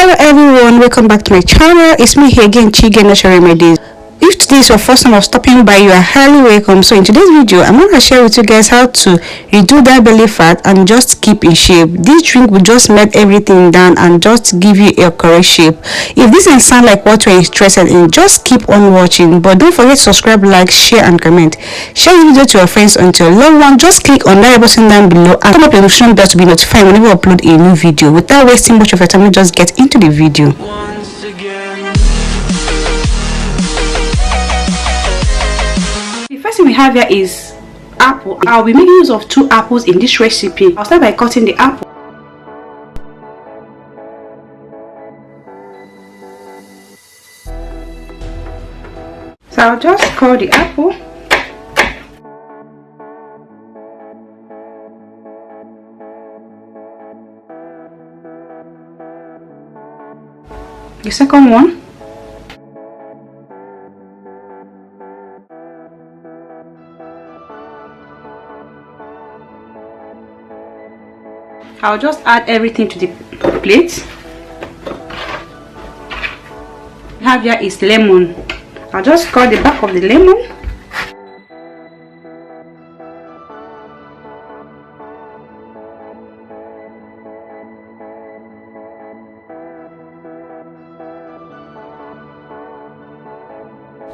Hello everyone, welcome back to my channel. It's me here again, Chigirl Remedies. If today is your first time of stopping by, you are highly welcome. So in today's video, I'm going to share with you guys how to reduce that belly fat and just keep in shape. This drink will just melt everything down and just give you a correct shape. If this doesn't sound like what you're interested in, just keep on watching. But don't forget to subscribe, like, share and comment. Share this video to your friends and to your loved one. Just click on that button down below and turn up the notification bell to be notified whenever I upload a new video. Without wasting much of your time, just get into the video. First thing we have here is apple. I'll be making use of 2 apples in this recipe. I'll start by cutting the apple. So I'll just cut the apple. The second one. I'll just add everything to the plate. We have here is lemon. I'll just cut the back of the lemon.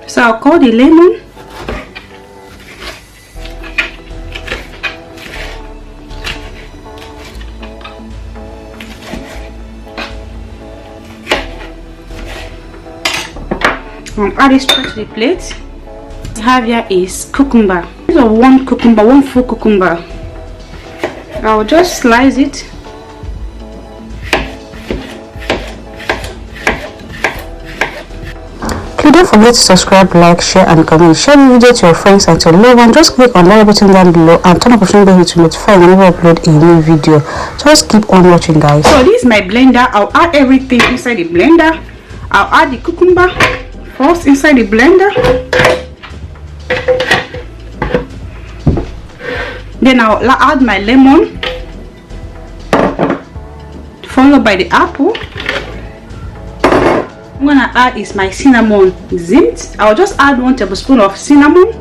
So I'll cut the lemon. Add it straight to the plate. I have here is cucumber. This is one cucumber, one full cucumber. I'll just slice it. Please don't forget to subscribe, like, share and comment. Share the video to your friends and to your loved one. Just click on that button down below and turn on the notification bell to notify whenever I upload a new video. Just keep on watching, guys. So this is my blender. I'll add everything inside the blender. I'll add the cucumber first inside the blender, then I'll add my lemon, followed by the apple. I'm gonna add is my cinnamon zipped. I'll just add 1 tablespoon of cinnamon.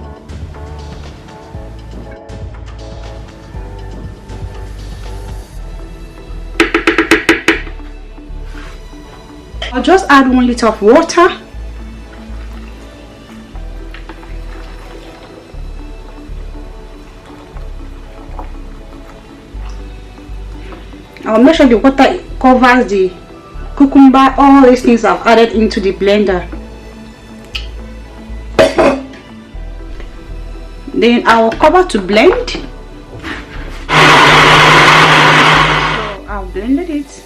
I'll just add 1 liter of water. I'll make sure the water covers the cucumber. All these things I've added into the blender. Then I'll cover to blend. So I'll blend it.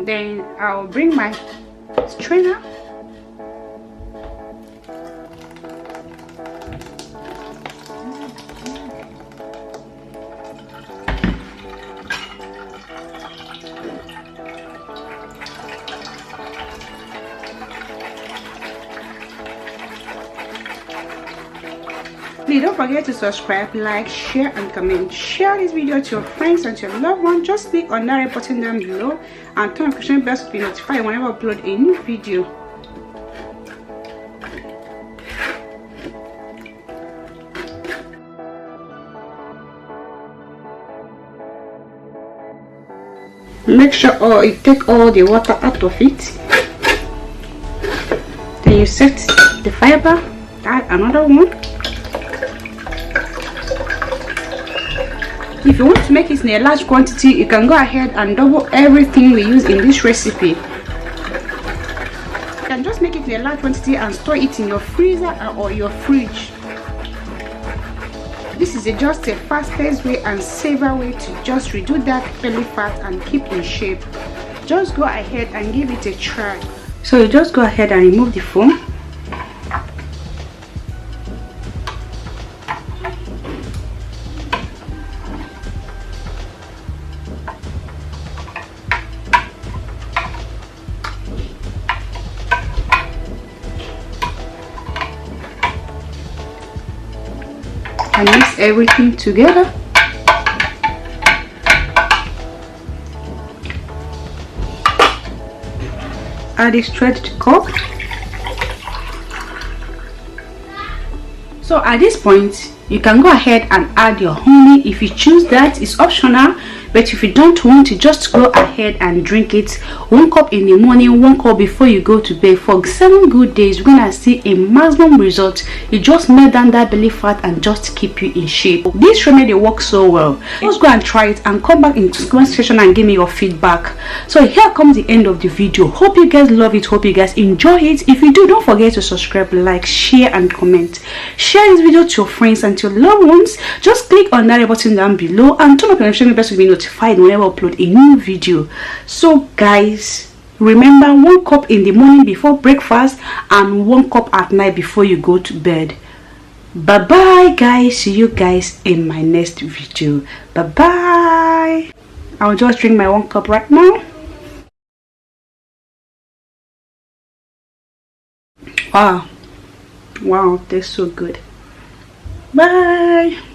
Then I'll bring my strainer. Please don't forget to subscribe, like, share and comment. Share this video to your friends and to your loved one. Just click on that red button down below and turn on the notification bell to be notified whenever I upload a new video. Make sure you take all the water out of it. Then you set the fiber. Add another one. If you want to make it in a large quantity, you can go ahead and double everything we use in this recipe. You can just make it in a large quantity and store it in your freezer or your fridge. This is just a fastest way and safer way to just reduce that belly fat and keep in shape. Just go ahead and give it a try. So you just go ahead and remove the foam. and mix everything together. add it straight to the cup. So at this point, you can go ahead and add your honey if you choose that. It's optional, but if you don't want to, just go ahead and drink it. 1 cup in the morning, 1 cup before you go to bed. For 7 good days, you're gonna see a maximum result. You just melt down that belly fat and just keep you in shape. This remedy works so well. Just go and try it and come back in the comment section and give me your feedback. So here comes the end of the video. Hope you guys love it, hope you guys enjoy it. If you do, don't forget to subscribe, like, share and comment. Share this video to your friends and to your loved ones. Just click on that button down below and turn on notification bell to be notified whenever I upload a new video. So guys, remember, 1 cup in the morning before breakfast and 1 cup at night before you go to bed. Bye bye guys, see you guys in my next video. Bye bye. I'll just drink my 1 cup right now. Wow, tastes so good. Bye.